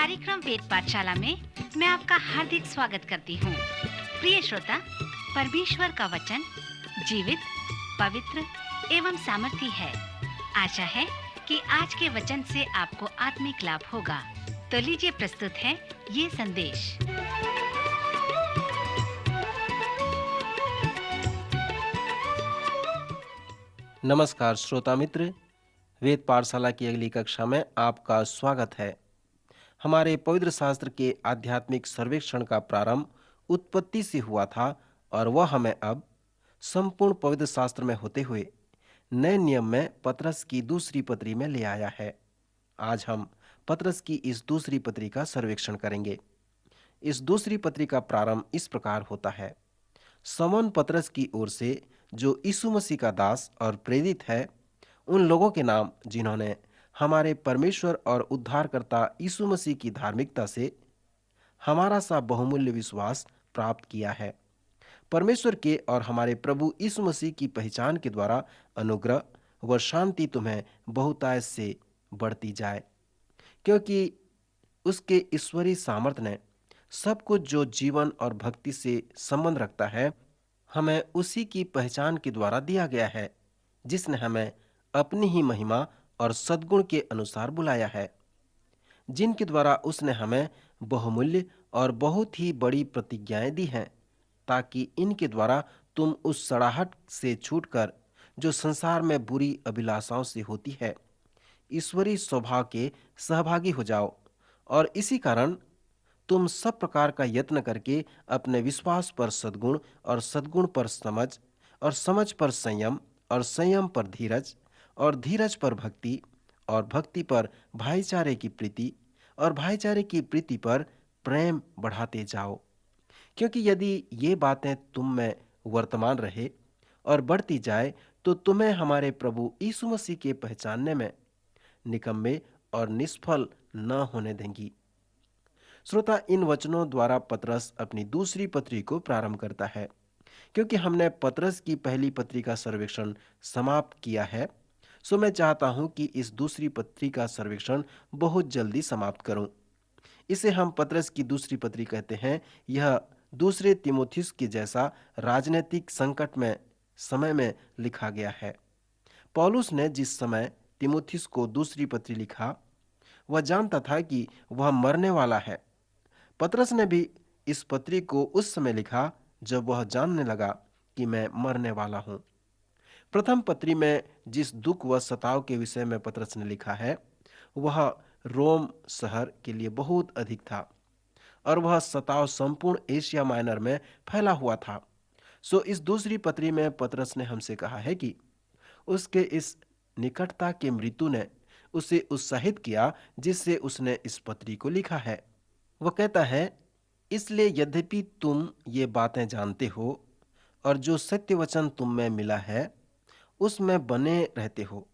कार्यक्रम वेद पाठशाला में मैं आपका हार्दिक स्वागत करती हूँ। प्रिय श्रोता, परमेश्वर का वचन जीवित, पवित्र एवं सामर्थी है। आशा है कि आज के वचन से आपको आत्मिक लाभ होगा। तो लीजिए, प्रस्तुत है ये संदेश। नमस्कार श्रोता मित्र, वेद पाठशाला की अगली कक्षा में आपका स्वागत है। हमारे पवित्र शास्त्र के आध्यात्मिक सर्वेक्षण का प्रारंभ उत्पत्ति से हुआ था और वह हमें अब संपूर्ण पवित्र शास्त्र में होते हुए नए नियम में पतरस की दूसरी पत्री में ले आया है। आज हम पतरस की इस दूसरी पत्री का सर्वेक्षण करेंगे। इस दूसरी पत्री का प्रारंभ इस प्रकार होता है। समौन पतरस की ओर से, जो यीशु मसीह का दास और प्रेरित है, उन लोगों के नाम जिन्होंने हमारे परमेश्वर और उद्धारकर्ता यीशु मसीह की धार्मिकता से हमारा सा बहुमूल्य विश्वास प्राप्त किया है। परमेश्वर के और हमारे प्रभु यीशु मसीह की पहचान के द्वारा अनुग्रह व शांति तुम्हें बहुतायत से बढ़ती जाए, क्योंकि उसके ईश्वरीय सामर्थ्य ने सब कुछ जो जीवन और भक्ति से संबंध रखता है, हमें उसी की पहचान के द्वारा दिया गया है, जिसने हमें अपनी ही महिमा और सद्गुण के अनुसार बुलाया है, जिनके द्वारा उसने हमें बहुमूल्य और बहुत ही बड़ी प्रतिज्ञाएं दी हैं, ताकि इनके द्वारा तुम उस सड़ाहट से छूटकर, जो संसार में बुरी अभिलाषाओं से होती है, ईश्वरीय स्वभाव के सहभागी हो जाओ। और इसी कारण तुम सब प्रकार का यत्न करके अपने विश्वास पर सद्गुण और सद्गुण पर समझ और समझ पर संयम और संयम पर धीरज और धीरज पर भक्ति और भक्ति पर भाईचारे की प्रीति और भाईचारे की प्रीति पर प्रेम बढ़ाते जाओ। क्योंकि यदि ये बातें तुम में वर्तमान रहे और बढ़ती जाए, तो तुम्हें हमारे प्रभु यीशु मसीह के पहचानने में निकम्मे और निष्फल न होने देंगी। श्रोता, इन वचनों द्वारा पतरस अपनी दूसरी पत्री को प्रारंभ करता है। क्योंकि हमने पतरस की पहली पत्री का सर्वेक्षण समाप्त किया है, सो मैं चाहता हूं कि इस दूसरी पत्री का सर्वेक्षण बहुत जल्दी समाप्त करूं। इसे हम पतरस की दूसरी पत्री कहते हैं। यह दूसरे तीमुथियुस के जैसा राजनीतिक संकट में समय में लिखा गया है। पौलुस ने जिस समय तीमुथियुस को दूसरी पत्री लिखा, वह जानता था कि वह मरने वाला है। पतरस ने भी इस पत्री को उस समय लिखा जब वह जानने लगा कि मैं मरने वाला हूं। प्रथम पत्री में जिस दुख व सताव के विषय में पतरस ने लिखा है, वह रोम शहर के लिए बहुत अधिक था और वह सताव संपूर्ण एशिया माइनर में फैला हुआ था। सो इस दूसरी पत्री में पतरस ने हमसे कहा है कि उसके इस निकटता के मृत्यु ने उसे उत्साहित किया, जिससे उसने इस पत्री को लिखा है। वह कहता है, इसलिए यद्यपि तुम ये बातें जानते हो और जो सत्य वचन तुम में मिला है उसमें बने रहते हो,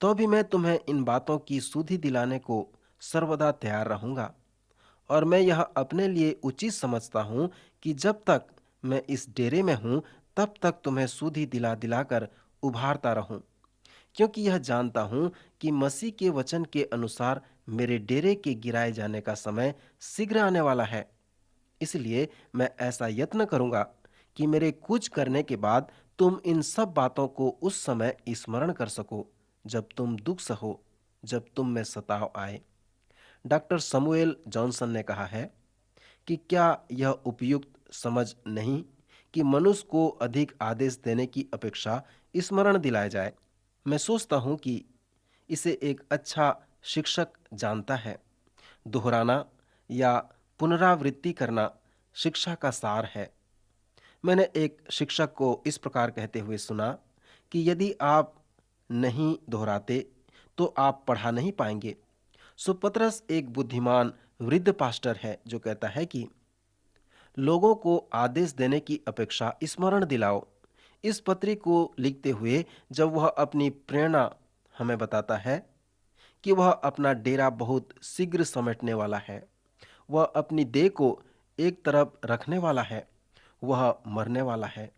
तो भी मैं तुम्हें इन बातों की सुधि दिलाने को सर्वदा तैयार रहूंगा। और मैं यह अपने लिए उचित समझता हूं कि जब तक मैं इस डेरे में हूं, तब तक तुम्हें सुधि दिला दिलाकर उभारता रहूं, क्योंकि यह जानता हूं कि मसीह के वचन के अनुसार मेरे डेरे के गिराए जाने का समय शीघ्र आने वाला है। इसलिए मैं ऐसा यत्न करूंगा कि मेरे कुछ करने के बाद तुम इन सब बातों को उस समय स्मरण कर सको, जब तुम दुख सहो, जब तुम में सताव आए। डॉक्टर समुएल जॉनसन ने कहा है कि क्या यह उपयुक्त समझ नहीं कि मनुष्य को अधिक आदेश देने की अपेक्षा स्मरण दिलाया जाए। मैं सोचता हूं कि इसे एक अच्छा शिक्षक जानता है। दोहराना या पुनरावृत्ति करना शिक्षा का सार है। मैंने एक शिक्षक को इस प्रकार कहते हुए सुना कि यदि आप नहीं दोहराते तो आप पढ़ा नहीं पाएंगे। सो पतरस एक बुद्धिमान वृद्ध पास्टर है जो कहता है कि लोगों को आदेश देने की अपेक्षा स्मरण दिलाओ। इस पत्री को लिखते हुए जब वह अपनी प्रेरणा हमें बताता है कि वह अपना डेरा बहुत शीघ्र समेटने वाला है, वह अपनी देह को एक तरफ रखने वाला है, वह मरने वाला है,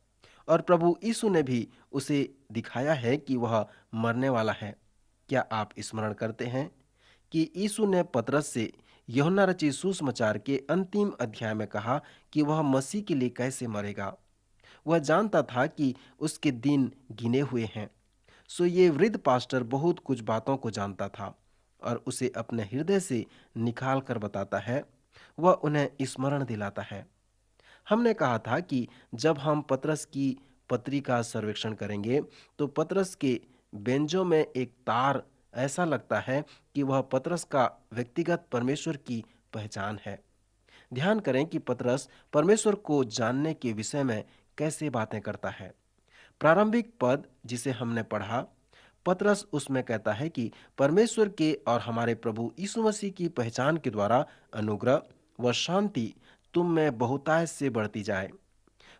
और प्रभु यीशु ने भी उसे दिखाया है कि वह मरने वाला है। क्या आप स्मरण करते हैं कि यीशु ने पतरस से यूहन्ना रचित सुसमाचार के अंतिम अध्याय में कहा कि वह मसीह के लिए कैसे मरेगा। वह जानता था कि उसके दिन गिने हुए हैं। सो ये वृद्ध पास्टर बहुत कुछ बातों को जानता था और उसे अपने हृदय से निकाल कर बताता है। वह उन्हें स्मरण दिलाता है। हमने कहा था कि जब हम पतरस की पत्री का सर्वेक्षण करेंगे तो पतरस के बेंजों में एक तार ऐसा लगता है कि वह पतरस का व्यक्तिगत परमेश्वर की पहचान है। ध्यान करें कि पतरस परमेश्वर को जानने के विषय में कैसे बातें करता है। प्रारंभिक पद जिसे हमने पढ़ा, पतरस उसमें कहता है कि परमेश्वर के और हमारे प्रभु यीशु मसीह की पहचान के द्वारा अनुग्रह व शांति तुम में बहुतायत से बढ़ती जाए।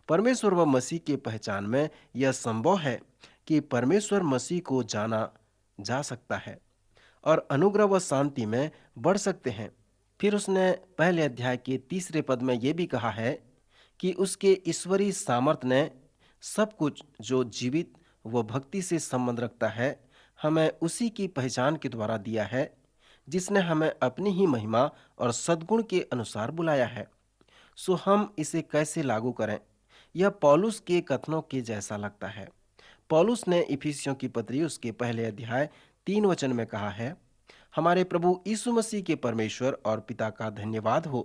परमेश्वर व मसीह के पहचान में यह संभव है कि परमेश्वर मसीह को जाना जा सकता है और अनुग्रह व शांति में बढ़ सकते हैं। फिर उसने पहले अध्याय के 3 पद में यह भी कहा है कि उसके ईश्वरीय सामर्थ ने सब कुछ जो जीवित व भक्ति से संबंध रखता है हमें उसी की पहचान के द्वारा दिया है, जिसने हमें अपनी ही महिमा और सद्गुण के अनुसार बुलाया है। सो हम इसे कैसे लागू करें? यह पौलुस के कथनों के जैसा लगता है। पौलुस ने इफिसियों की पत्री उसके पहले अध्याय 3 में कहा है, हमारे प्रभु यीशु मसीह के परमेश्वर और पिता का धन्यवाद हो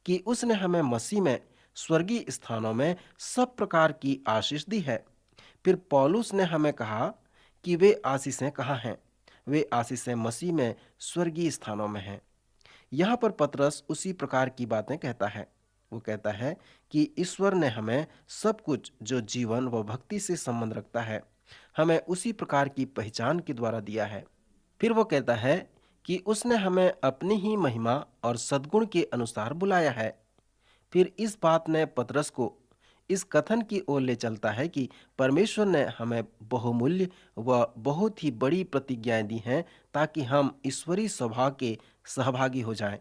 कि उसने हमें मसीह में स्वर्गीय स्थानों में सब प्रकार की आशीष दी है। फिर पौलुस ने हमें कहा कि वे आशीषें कहाँ हैं? वे आशीषें मसीह में स्वर्गीय स्थानों में हैं। यहाँ पर पतरस उसी प्रकार की बातें कहता है। वो कहता है कि ईश्वर ने हमें सब कुछ जो जीवन व भक्ति से संबंध रखता है हमें उसी प्रकार की पहचान के द्वारा दिया है। फिर वो कहता है कि उसने हमें अपनी ही महिमा और सद्गुण के अनुसार बुलाया है। फिर इस बात ने पतरस को इस कथन की ओर ले चलता है कि परमेश्वर ने हमें बहुमूल्य व बहुत ही बड़ी प्रतिज्ञाएं दी हैं ताकि हम ईश्वरीय स्वभाव के सहभागी हो जाएं।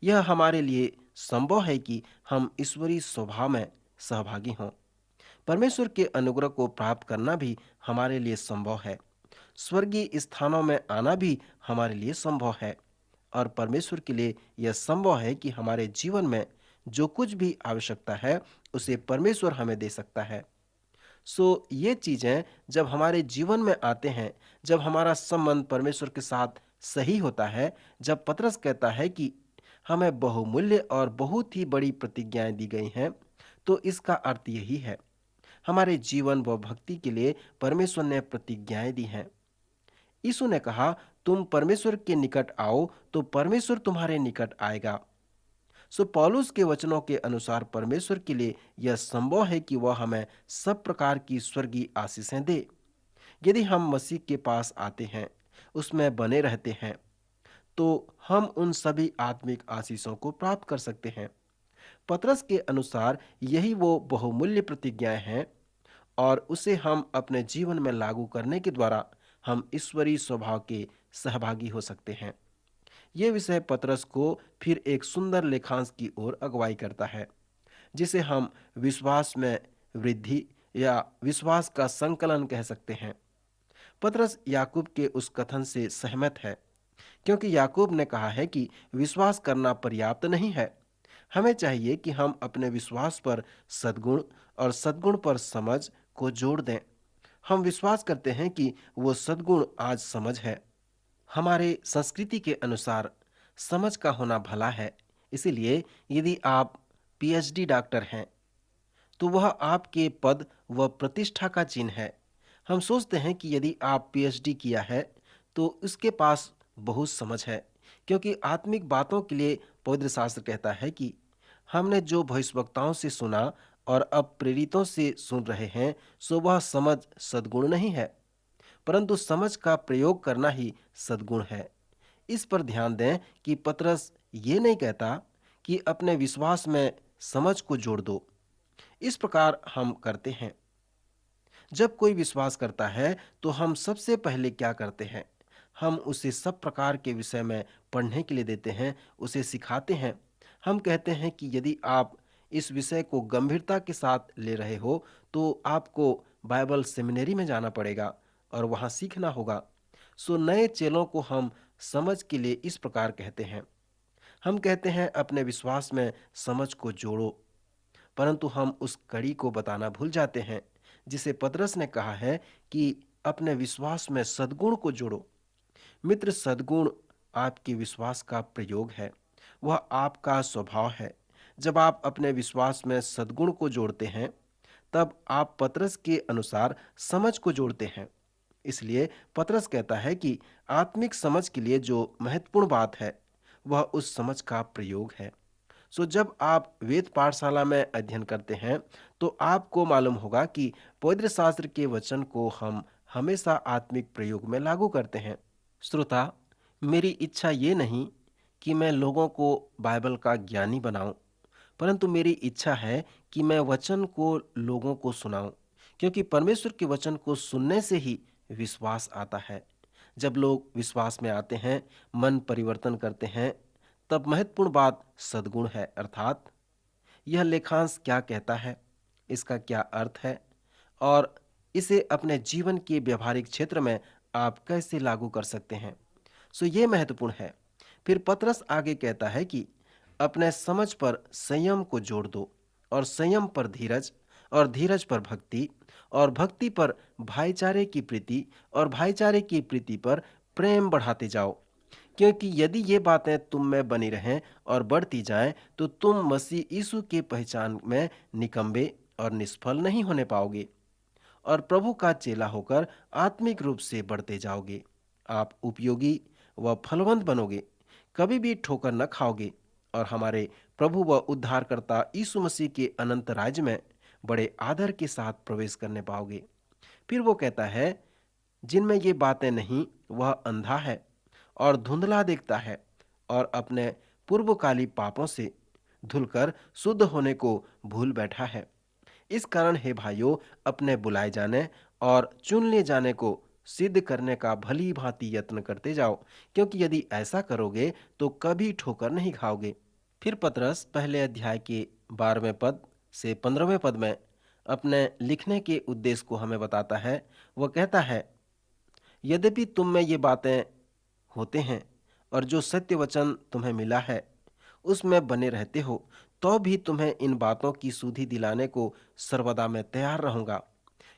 यह हमारे लिए संभव है कि हम ईश्वरीय स्वभाव में सहभागी हों। परमेश्वर के अनुग्रह को प्राप्त करना भी हमारे लिए संभव है। स्वर्गीय स्थानों में आना भी हमारे लिए संभव है और परमेश्वर के लिए यह संभव है कि हमारे जीवन में जो कुछ भी आवश्यकता है उसे परमेश्वर हमें दे सकता है। सो ये चीजें जब हमारे जीवन में आते हैं, जब हमारा संबंध परमेश्वर के साथ सही होता है, जब पतरस कहता है कि हमें बहुमूल्य और बहुत ही बड़ी प्रतिज्ञाएं दी गई हैं, तो इसका अर्थ यही है, हमारे जीवन व भक्ति के लिए परमेश्वर ने प्रतिज्ञाएं दी हैं। यीशु ने कहा, तुम परमेश्वर के निकट आओ तो परमेश्वर तुम्हारे निकट आएगा। सो पौलुस के वचनों के अनुसार परमेश्वर के लिए यह संभव है कि वह हमें सब प्रकार की स्वर्गीय आशीषें दे यदि हम मसीह के पास आते हैं, उसमें बने रहते हैं, तो हम उन सभी आत्मिक आशीषों को प्राप्त कर सकते हैं। पतरस के अनुसार यही वो बहुमूल्य प्रतिज्ञाएं हैं और उसे हम अपने जीवन में लागू करने के द्वारा हम ईश्वरीय स्वभाव के सहभागी हो सकते हैं। ये विषय पतरस को फिर एक सुंदर लेखांश की ओर अगुवाई करता है, जिसे हम विश्वास में वृद्धि या विश्वास का संकलन कह सकते हैं। पतरस याकूब के उस कथन से सहमत है, क्योंकि याकूब ने कहा है कि विश्वास करना पर्याप्त नहीं है। हमें चाहिए कि हम अपने विश्वास पर सद्गुण और सद्गुण पर समझ को जोड़ दें। हम विश्वास करते हैं कि वो सद्गुण आज समझ है। हमारे संस्कृति के अनुसार समझ का होना भला है, इसीलिए यदि आप पीएचडी डॉक्टर हैं तो वह आपके पद व प्रतिष्ठा का चिन्ह है। हम सोचते हैं कि यदि आप पीएचडी किया है तो उसके पास बहुत समझ है, क्योंकि आत्मिक बातों के लिए पवित्र शास्त्र कहता है कि हमने जो भविष्यवक्ताओं से सुना और अब प्रेरितों से सुन रहे हैं, सो वह समझ सद्गुण नहीं है, परंतु समझ का प्रयोग करना ही सद्गुण है। इस पर ध्यान दें कि पतरस ये नहीं कहता कि अपने विश्वास में समझ को जोड़ दो। इस प्रकार हम करते हैं। जब कोई विश्वास करता है तो हम सबसे पहले क्या करते हैं? हम उसे सब प्रकार के विषय में पढ़ने के लिए देते हैं, उसे सिखाते हैं। हम कहते हैं कि यदि आप इस विषय को गंभीरता के साथ ले रहे हो तो आपको बाइबल सेमिनरी में जाना पड़ेगा और वहाँ सीखना होगा। सो नए चेलों को हम समझ के लिए इस प्रकार कहते हैं। हम कहते हैं अपने विश्वास में समझ को जोड़ो, परंतु हम उस कड़ी को बताना भूल जाते हैं जिसे पतरस ने कहा है कि अपने विश्वास में सद्गुण को जोड़ो। मित्र, सद्गुण आपके विश्वास का प्रयोग है, वह आपका स्वभाव है। जब आप अपने विश्वास में सद्गुण को जोड़ते हैं, तब आप पतरस के अनुसार समझ को जोड़ते हैं। इसलिए पतरस कहता है कि आत्मिक समझ के लिए जो महत्वपूर्ण बात है, वह उस समझ का प्रयोग है। जब आप वेद पाठशाला में अध्ययन करते हैं, तो आपको मालूम होगा कि पवित्र शास्त्र के वचन को हम हमेशा आत्मिक प्रयोग में लागू करते हैं। श्रोता, मेरी इच्छा ये नहीं कि मैं लोगों को बाइबल का ज्ञानी बनाऊं, परंतु मेरी इच्छा है कि मैं वचन को लोगों को सुनाऊं, क्योंकि परमेश्वर के वचन को सुनने से ही विश्वास आता है। जब लोग विश्वास में आते हैं, मन परिवर्तन करते हैं, तब महत्वपूर्ण बात सद्गुण है, अर्थात यह लेखांश क्या कहता है, इसका क्या अर्थ है और इसे अपने जीवन के व्यवहारिक क्षेत्र में आप कैसे लागू कर सकते हैं। ये महत्वपूर्ण है। फिर पतरस आगे कहता है कि अपने समझ पर संयम को जोड़ दो, और संयम पर धीरज, और धीरज पर भक्ति, और भक्ति पर भाईचारे की प्रीति, और भाईचारे की प्रीति पर प्रेम बढ़ाते जाओ। क्योंकि यदि ये बातें तुम में बनी रहें और बढ़ती जाएं, तो तुम मसीह यीशु के पहचान में निकम्बे और निष्फल नहीं होने पाओगे, और प्रभु का चेला होकर आत्मिक रूप से बढ़ते जाओगे। आप उपयोगी व फलवंत बनोगे, कभी भी ठोकर न खाओगे, और हमारे प्रभु व उद्धारकर्ता यीशु मसीह के अनंत राज्य में बड़े आदर के साथ प्रवेश करने पाओगे। फिर वो कहता है, जिनमें ये बातें नहीं, वह अंधा है और धुंधला देखता है, और अपने पूर्वकाली पापों से धुलकर शुद्ध होने को भूल बैठा है। इस कारण हे भाइयों, अपने बुलाए जाने और चुन लिए जाने को सिद्ध करने का भली भांति यत्न करते जाओ, क्योंकि यदि ऐसा करोगे तो कभी ठोकर नहीं खाओगे। फिर पतरस पहले अध्याय के 12वें पद से 15वें पद में अपने लिखने के उद्देश्य को हमें बताता है। वह कहता है, यद्यपि तुम में ये बातें होते हैं और जो सत्य वचन तुम्हें मिला है उसमें बने रहते हो, तो भी तुम्हें इन बातों की सुधि दिलाने को सर्वदा मैं तैयार रहूंगा,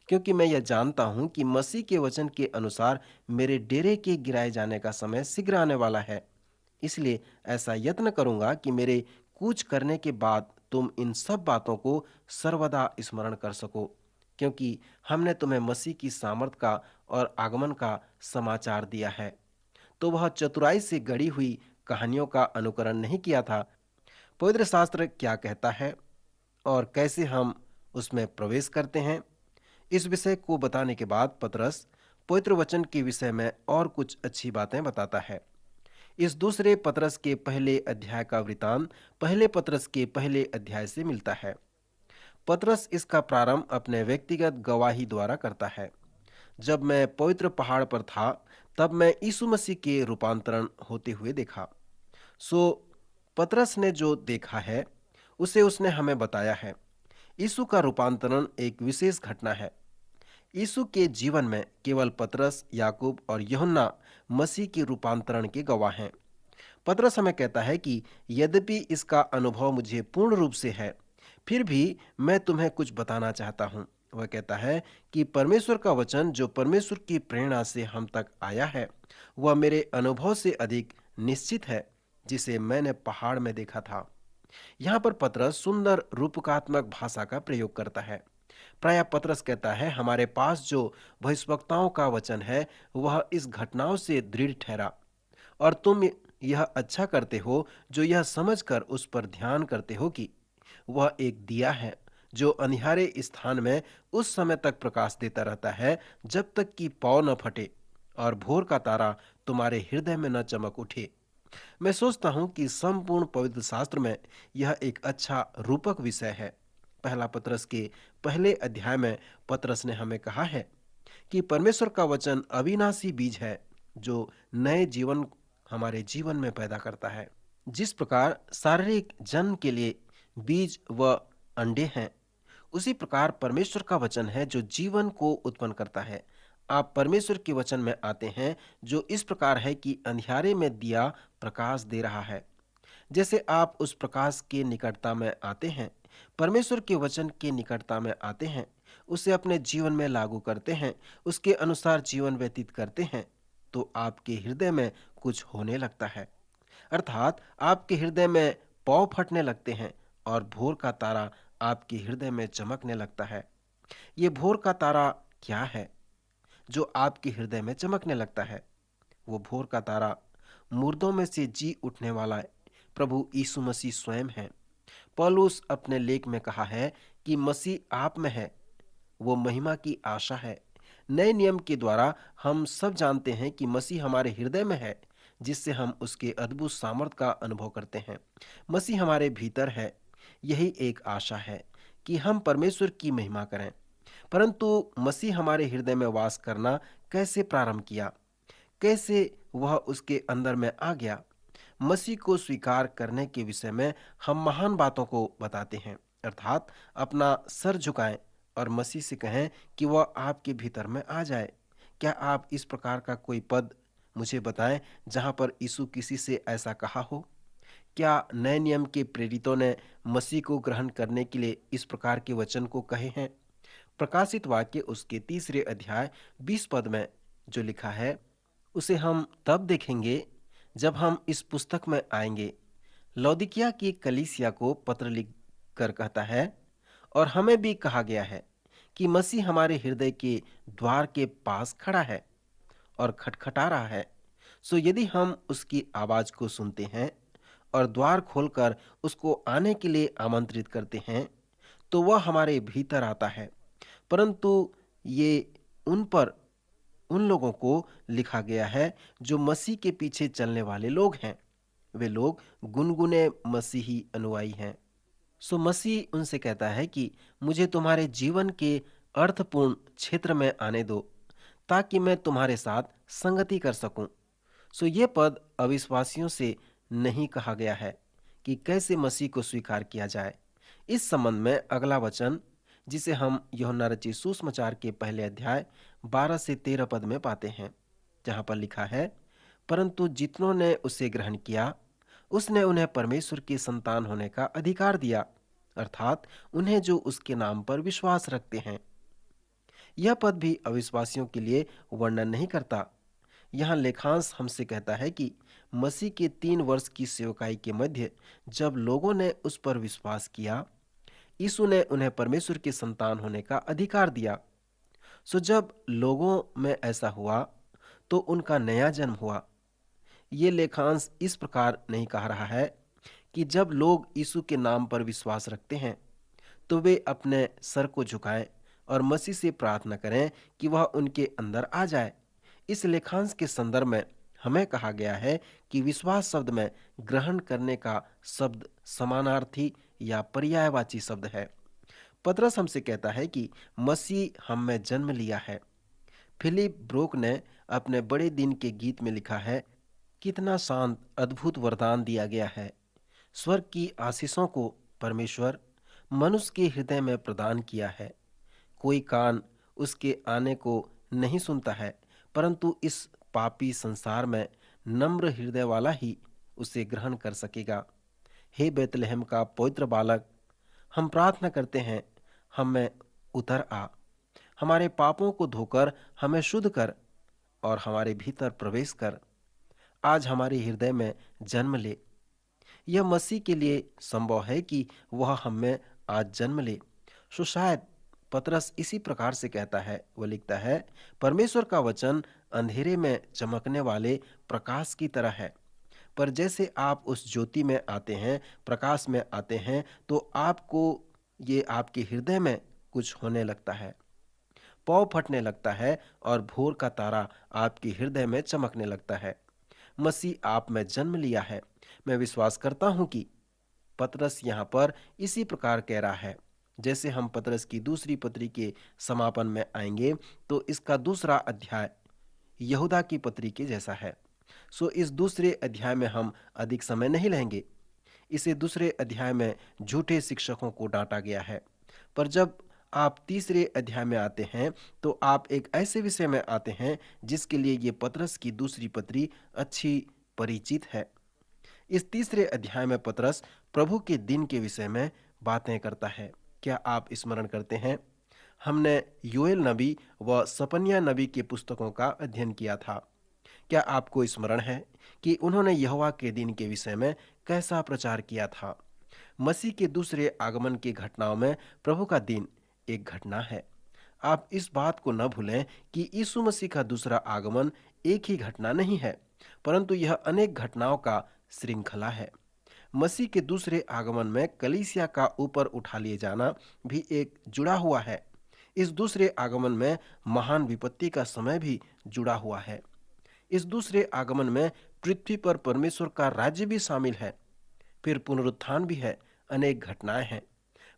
क्योंकि मैं यह जानता हूं कि मसीह के वचन के अनुसार मेरे डेरे के गिराए जाने का समय शीघ्र आने वाला है। इसलिए ऐसा यत्न करूंगा कि मेरे कूच करने के बाद तुम इन सब बातों को सर्वदा स्मरण कर सको, क्योंकि हमने तुम्हें मसीह की सामर्थ का और आगमन का समाचार दिया है। तो वह चतुराई से गढ़ी हुई कहानियों का अनुकरण नहीं किया था। पवित्र शास्त्र क्या कहता है और कैसे हम उसमें प्रवेश करते हैं, इस विषय को बताने के बाद पतरस पवित्र वचन के विषय में और कुछ अच्छी बातें बताता है। इस दूसरे पतरस के पहले अध्याय का वृतांत पहले पतरस के पहले अध्याय से मिलता है। पतरस इसका प्रारंभ अपने व्यक्तिगत गवाही द्वारा करता है। जब मैं पवित्र पहाड़ पर था, तब मैं यीशु मसीह के रूपांतरण होते हुए देखा। पतरस ने जो देखा है उसे उसने हमें बताया है। यीशु का रूपांतरण एक विशेष घटना है। यीशु के जीवन में केवल पतरस, याकूब और यूहन्ना मसीह के रूपांतरण के गवाह हैं। पतरस हमें कहता है कि यद्यपि इसका अनुभव मुझे पूर्ण रूप से है, फिर भी मैं तुम्हें कुछ बताना चाहता हूँ। वह कहता है कि परमेश्वर का वचन जो परमेश्वर की प्रेरणा से हम तक आया है, वह मेरे अनुभव से अधिक निश्चित है, जिसे मैंने पहाड़ में देखा था। यहाँ पर पतरस सुंदर रूपकात्मक भाषा का प्रयोग करता है। प्रायः पतरस कहता है, हमारे पास जो भविष्यवक्ताओं का वचन है वह इस घटनाओं से दृढ़ ठहरा, और तुम यह अच्छा करते हो जो यह समझकर उस पर ध्यान करते हो कि वह एक दिया है जो अंधियारे स्थान में उस समय तक प्रकाश देता रहता है जब तक कि पौ न फटे और भोर का तारा तुम्हारे हृदय में न चमक उठे। मैं सोचता हूं कि संपूर्ण पवित्र शास्त्र में यह एक अच्छा रूपक विषय है। पहला पतरस के पहले अध्याय में पतरस ने हमें कहा है कि परमेश्वर का वचन अविनाशी बीज है जो नए जीवन हमारे जीवन में पैदा करता है। जिस प्रकार शारीरिक जन्म के लिए बीज व अंडे हैं, उसी प्रकार परमेश्वर का वचन है जो जीवन को उत्पन्न करता है। आप परमेश्वर के वचन में आते हैं जो इस प्रकार है कि अंधियारे में दिया प्रकाश दे रहा है। जैसे आप उस प्रकाश के निकटता में आते हैं, परमेश्वर के वचन के निकटता में आते हैं, उसे अपने जीवन में लागू करते हैं, उसके अनुसार जीवन व्यतीत करते हैं, तो आपके हृदय में कुछ होने लगता है। अर्थात आपके हृदय में पौ फटने लगते हैं और भोर का तारा आपके हृदय में चमकने लगता है। ये भोर का तारा क्या है जो आपके हृदय में चमकने लगता है? वो भोर का तारा मुर्दों में से जी उठने वाला प्रभु यीशु मसीह स्वयं है। पौलुस अपने लेख में कहा है कि मसीह आप में है, वो महिमा की आशा है। नए नियम के द्वारा हम सब जानते हैं कि मसीह हमारे हृदय में है, जिससे हम उसके अद्भुत सामर्थ का अनुभव करते हैं। मसीह हमारे भीतर है। यही एक आशा है कि हम परमेश्वर की महिमा करें। परंतु मसीह हमारे हृदय में वास करना कैसे प्रारंभ किया? कैसे वह उसके अंदर में आ गया? मसीह को स्वीकार करने के विषय में हम महान बातों को बताते हैं। अर्थात अपना सर झुकाएं और मसीह से कहें कि वह आपके भीतर में आ जाए। क्या आप इस प्रकार का कोई पद मुझे बताएं जहां पर यीशु किसी से ऐसा कहा हो? क्या नए नियम के प्रेरितों ने मसीह को ग्रहण करने के लिए इस प्रकार के वचन को कहे हैं? प्रकाशित वाक्य उसके 3 अध्याय 20 पद में जो लिखा है, उसे हम तब देखेंगे जब हम इस पुस्तक में आएंगे। लौदीकिया की कलीसिया को पत्र लिख कर कहता है, और हमें भी कहा गया है कि मसीह हमारे हृदय के द्वार के पास खड़ा है और खटखटा रहा है। सो यदि हम उसकी आवाज को सुनते हैं और द्वार खोलकर उसको आने के लिए आमंत्रित करते हैं, तो वह हमारे भीतर आता है। परंतु ये उन लोगों को लिखा गया है जो मसीह के पीछे चलने वाले लोग हैं। वे लोग गुनगुने मसीही अनुयायी हैं। सो मसीह उनसे कहता है कि मुझे तुम्हारे जीवन के अर्थपूर्ण क्षेत्र में आने दो, ताकि मैं तुम्हारे साथ संगति कर सकूं। सो ये पद अविश्वासियों से नहीं कहा गया है कि कैसे मसीह को स्वीकार किया जाए। इस संबंध में अगला वचन, जिसे हम यूहन्ना रचित सुसमाचार के पहले अध्याय 12 से 13 पद में पाते हैं, जहां पर लिखा है, परंतु जितनों ने उसे ग्रहण किया, उसने उन्हें परमेश्वर की संतान होने का अधिकार दिया, अर्थात उन्हें जो उसके नाम पर विश्वास रखते हैं। यह पद भी अविश्वासियों के लिए वर्णन नहीं करता। यहाँ लेखांश हमसे कहता है कि मसीह के 3 वर्ष की सेवकाई के मध्य जब लोगों ने उस पर विश्वास किया, यीशु ने उन्हें परमेश्वर की संतान होने का अधिकार दिया। सो जब लोगों में ऐसा हुआ तो उनका नया जन्म हुआ। ये लेखांश इस प्रकार नहीं कह रहा है कि जब लोग यीशु के नाम पर विश्वास रखते हैं तो वे अपने सर को झुकाएं और मसीह से प्रार्थना करें कि वह उनके अंदर आ जाए। इस लेखांश के संदर्भ में हमें कहा गया है कि विश्वास शब्द में ग्रहण करने का शब्द समानार्थी या पर्यायवाची शब्द है। पतरस हमसे कहता है कि मसीह हम में जन्म लिया है। फिलिप ब्रोक ने अपने बड़े दिन के गीत में लिखा है, कितना शांत अद्भुत वरदान दिया गया है। स्वर्ग की आशीषों को परमेश्वर मनुष्य के हृदय में प्रदान किया है। कोई कान उसके आने को नहीं सुनता है, परंतु इस पापी संसार में नम्र हृदय वाला ही उसे ग्रहण कर सकेगा। हे बेतलहम का पवित्र बालक, हम प्रार्थना करते हैं, हम में उतर आ, हमारे पापों को धोकर हमें शुद्ध कर और हमारे भीतर प्रवेश कर। आज हमारे हृदय में जन्म ले। यह मसीह के लिए संभव है कि वह हम में आज जन्म ले। सो शायद पतरस इसी प्रकार से कहता है। वह लिखता है, परमेश्वर का वचन अंधेरे में चमकने वाले प्रकाश की तरह है, पर जैसे आप उस ज्योति में आते हैं, प्रकाश में आते हैं, तो आपको ये आपके हृदय में कुछ होने लगता है, पौ फटने लगता है और भोर का तारा आपके हृदय में चमकने लगता है। मसीह आप में जन्म लिया है। मैं विश्वास करता हूं कि पतरस यहाँ पर इसी प्रकार कह रहा है। जैसे हम पतरस की दूसरी पत्री के समापन में आएंगे तो इसका दूसरा अध्याय यहूदा की पत्री के जैसा है। सो इस दूसरे अध्याय में हम अधिक समय नहीं लेंगे। इसे दूसरे अध्याय में झूठे शिक्षकों को डांटा गया है, पर जब आप तीसरे अध्याय में आते हैं तो आप एक ऐसे विषय में आते हैं जिसके लिए ये पतरस की दूसरी पत्री अच्छी परिचित है। इस तीसरे अध्याय में पतरस प्रभु के दिन के विषय में बातें करता है। क्या आप स्मरण करते हैं? हमने योएल नबी व सपन्या नबी की पुस्तकों का अध्ययन किया था। क्या आपको स्मरण है कि उन्होंने यहोवा के दिन के विषय में कैसा प्रचार किया था? मसीह के दूसरे आगमन की घटनाओं में प्रभु का दिन एक घटना है। आप इस बात को न भूलें कि यीशु मसीह का दूसरा आगमन एक ही घटना नहीं है, परंतु यह अनेक घटनाओं का श्रृंखला है। मसीह के दूसरे आगमन में कलीसिया का ऊपर उठा लिए जाना भी एक जुड़ा हुआ है। इस दूसरे आगमन में महान विपत्ति का समय भी जुड़ा हुआ है। इस दूसरे आगमन में पृथ्वी पर परमेश्वर का राज्य भी शामिल है। फिर पुनरुत्थान भी है, अनेक घटनाएं हैं,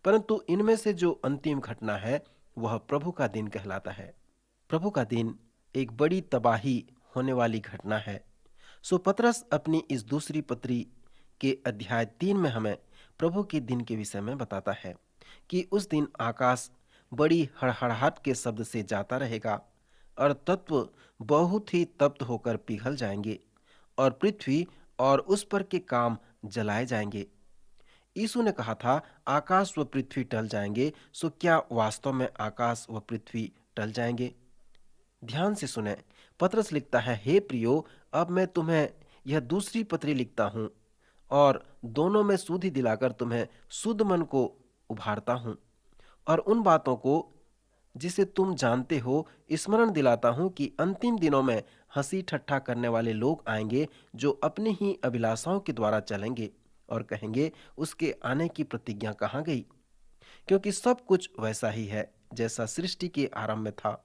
परंतु इनमें से जो अंतिम घटना है वह प्रभु का दिन कहलाता है। प्रभु का दिन एक बड़ी तबाही होने वाली घटना है। सो पतरस अपनी इस दूसरी पत्री के अध्याय 3 में हमें प्रभु के दिन के विषय में बताता है कि उस दिन आकाश बड़ी हड़हड़ाहट के शब्द से जाता रहेगा और तत्व बहुत ही तप्त होकर पिघल जाएंगे और पृथ्वी और उस पर के काम जलाए जाएंगे। यीशु ने कहा था आकाश व पृथ्वी टल जाएंगे। सो क्या वास्तव में आकाश व पृथ्वी टल जाएंगे? ध्यान से सुने। पतरस लिखता है, हे प्रियो, अब मैं तुम्हें यह दूसरी पत्री लिखता हूं और दोनों में सुधि दिलाकर तुम्हें शुद्ध मन को उभारता हूं और उन बातों को जिसे तुम जानते हो स्मरण दिलाता हूं कि अंतिम दिनों में हंसी ठट्ठा करने वाले लोग आएंगे जो अपनी ही अभिलाषाओं के द्वारा चलेंगे और कहेंगे उसके आने की प्रतिज्ञा कहाँ गई, क्योंकि सब कुछ वैसा ही है जैसा सृष्टि के आरंभ में था।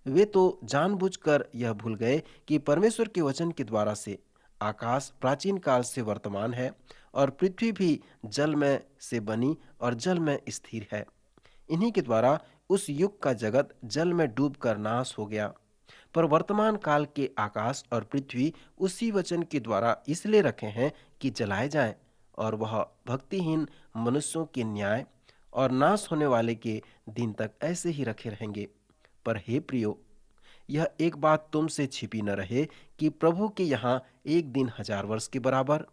वे तो जानबूझकर यह भूल गए कि परमेश्वर के वचन के द्वारा से आकाश प्राचीन काल से वर्तमान है और पृथ्वी भी जल में से बनी और जल में स्थिर है। इन्हीं के द्वारा उस युग का जगत जल में डूबकर नाश हो गया, पर वर्तमान काल के आकाश और पृथ्वी उसी वचन के द्वारा इसलिए रखे हैं कि जलाए जाएं और वह भक्तिहीन मनुष्यों के न्याय और नाश होने वाले के दिन तक ऐसे ही रखे रहेंगे। पर हे प्रियो, यह एक बात तुमसे छिपी न रहे कि प्रभु के यहाँ एक दिन 1000 वर्ष के बराबर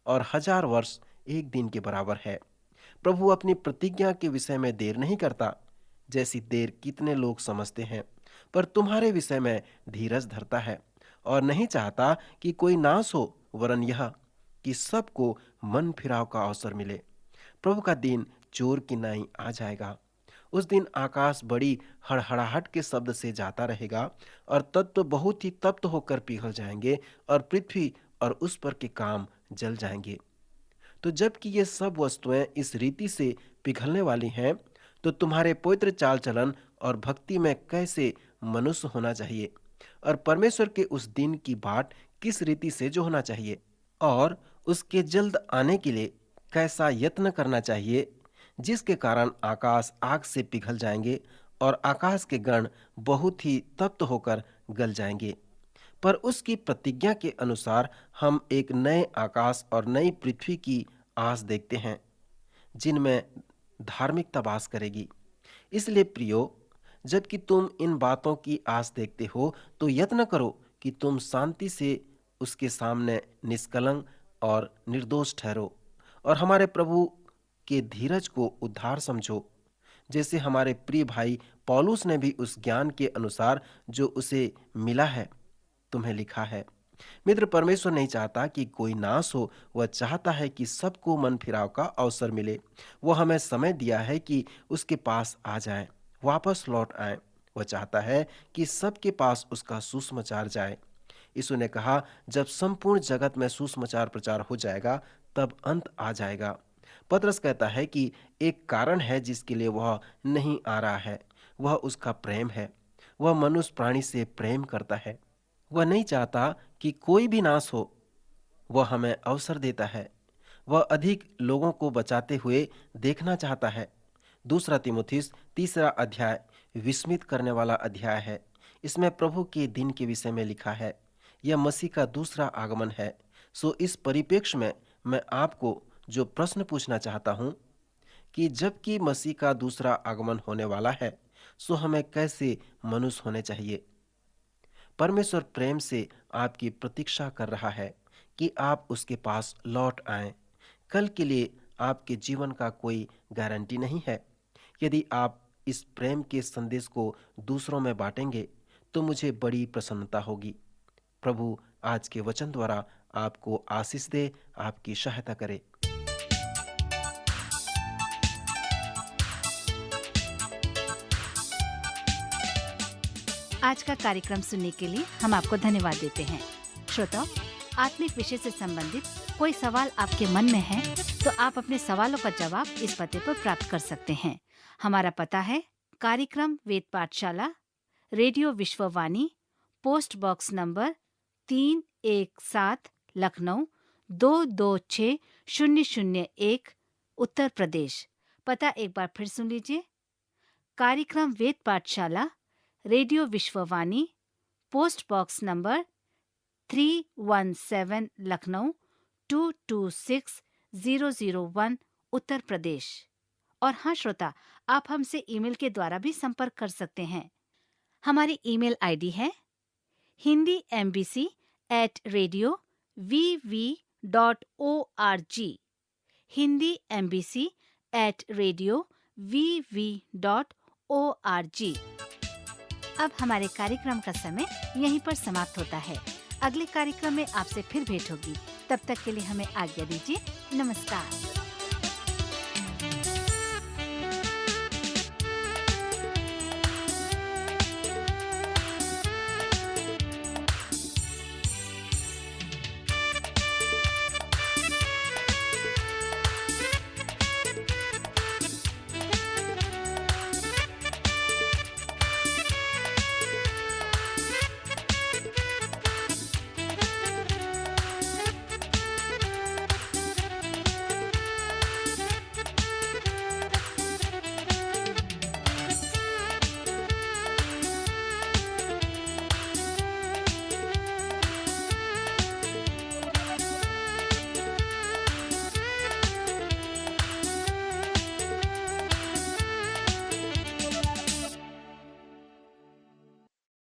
और 1000 वर्ष एक दिन के बराबर है। प्रभु अपनी प्रतिज्ञा के विषय में देर नहीं करता, जैसी देर कितने लोग समझते हैं, पर तुम्हारे विषय में धीरज धरता है और नहीं चाहता कि कोई नाश हो, वरन यह कि सबको मन फिराव का अवसर मिले। प्रभु का दिन चोर की नाई आ जाएगा। उस दिन आकाश बड़ी हड़हड़ाहट के शब्द से जाता रहेगा और तत्व बहुत ही तप्त होकर पिघल जाएंगे और पृथ्वी और उस पर के काम जल जाएंगे। तो जबकि ये सब वस्तुएं इस रीति से पिघलने वाली हैं, तो तुम्हारे पवित्र चाल चलन और भक्ति में कैसे मनुष्य होना चाहिए और परमेश्वर के उस दिन की बाट किस रीति से जो होना चाहिए और उसके जल्द आने के लिए कैसा यत्न करना चाहिए, जिसके कारण आकाश आग से पिघल जाएंगे और आकाश के गण बहुत ही तप्त होकर गल जाएंगे। पर उसकी प्रतिज्ञा के अनुसार हम एक नए आकाश और नई पृथ्वी की आस देखते हैं जिनमें धार्मिकता वास करेगी। इसलिए प्रियो, जबकि तुम इन बातों की आस देखते हो तो यत्न करो कि तुम शांति से उसके सामने निष्कलंक और निर्दोष ठहरो और हमारे प्रभु के धीरज को उद्धार समझो, जैसे हमारे प्रिय भाई पौलुस ने भी उस ज्ञान के अनुसार जो उसे मिला है तुम्हें लिखा है। मित्र, परमेश्वर नहीं चाहता कि कोई नाश हो, वह चाहता है कि सबको मन फिराव का अवसर मिले। वह हमें समय दिया है कि उसके पास आ जाएं, वापस लौट आएं। वह चाहता है कि सबके पास उसका सुसमाचार जाए। यीशु ने कहा, जब संपूर्ण जगत में सुसमाचार प्रचार हो जाएगा तब अंत आ जाएगा। पतरस कहता है कि एक कारण है जिसके लिए वह नहीं आ रहा है, वह उसका प्रेम है। वह मनुष्य प्राणी से प्रेम करता है। वह नहीं चाहता कि कोई भी नाश हो। वह हमें अवसर देता है। वह अधिक लोगों को बचाते हुए देखना चाहता है। 2 तीमुथियुस 3 अध्याय विस्मित करने वाला अध्याय है। इसमें प्रभु के दिन के विषय में लिखा है। यह मसीह का दूसरा आगमन है। सो इस परिप्रेक्ष्य में मैं आपको जो प्रश्न पूछना चाहता हूं कि जबकि मसीह का दूसरा आगमन होने वाला है, सो हमें कैसे मनुष्य होने चाहिए। परमेश्वर प्रेम से आपकी प्रतीक्षा कर रहा है कि आप उसके पास लौट आएं। कल के लिए आपके जीवन का कोई गारंटी नहीं है। यदि आप इस प्रेम के संदेश को दूसरों में बांटेंगे तो मुझे बड़ी प्रसन्नता होगी। प्रभु आज के वचन द्वारा आपको आशीष दे, आपकी सहायता करे। आज का कार्यक्रम सुनने के लिए हम आपको धन्यवाद देते हैं। श्रोताओ, आत्मिक विषय से संबंधित कोई सवाल आपके मन में है तो आप अपने सवालों का जवाब इस पते पर प्राप्त कर सकते हैं। हमारा पता है कार्यक्रम Ved Pathshala, radio Vishwavani, post box number 317, Lucknow 226001, Uttar Pradesh. पता एक बार फिर सुन लीजिए। कार्यक्रम Ved Pathshala, radio Vishwavani, post box number 317, Lucknow 226001, Uttar Pradesh. और हाँ श्रोता, आप हमसे ईमेल के द्वारा भी संपर्क कर सकते हैं। हमारी ईमेल आईडी है hindiembc@radio.vv.org, hindiembc@radio.vv.org। अब हमारे कार्यक्रम का समय यहीं पर समाप्त होता है। अगले कार्यक्रम में आपसे फिर भेंट होगी। तब तक के लिए हमें आज्ञा दीजिए। नमस्कार।